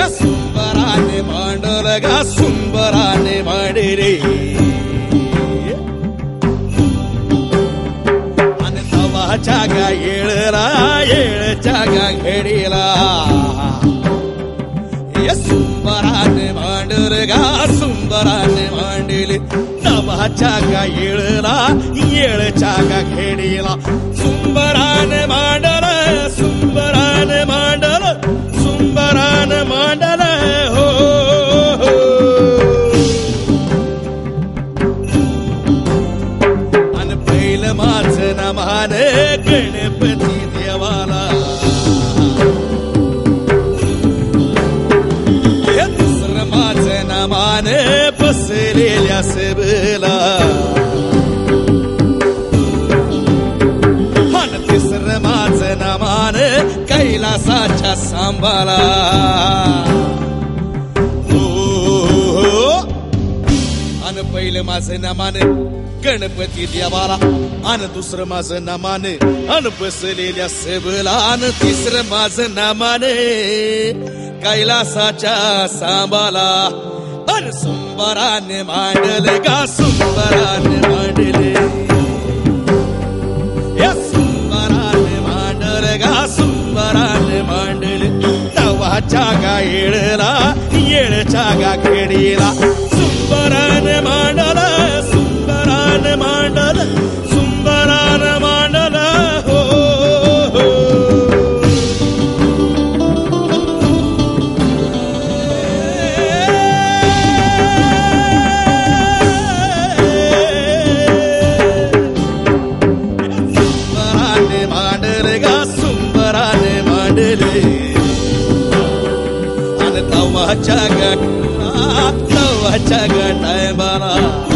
सुंबराने मांडल गा सुंबराने मांडले आणि तवाच्या गा येळला येळच्या गा घडीला सुंबराने मांडल गा सुंबराने मांडले तवाच्या गा येळला येळच्या गा घडीला सुंबराने मांडल सुंबराने मांडल सुंबराने मांडल हो आणि पहिलं माझं नमान गणपती देवाला दुसरं माझं नमान बसलेल्या सभेला तिसरं माझं नमान कैलासाच्या सांबाला अन पहिलं माझं नमान गणपती देवाला अन दुसरं माझं नमान अन बसलेल्या सभेला अन तिसरं माझं नमान कैलासाच्या सांबाला अन सुंबराने मांडले गा सुंबराने मांडले सुंबराने मांडले तवाच्या गा येळला येळच्या गा खेडीला सुंबराने मांडल सुंबराने मांडल सुंबराने मांडल हो सुंबराने मांडले गा सुंबराने मांडले आणि तवाच्या गा टायमाला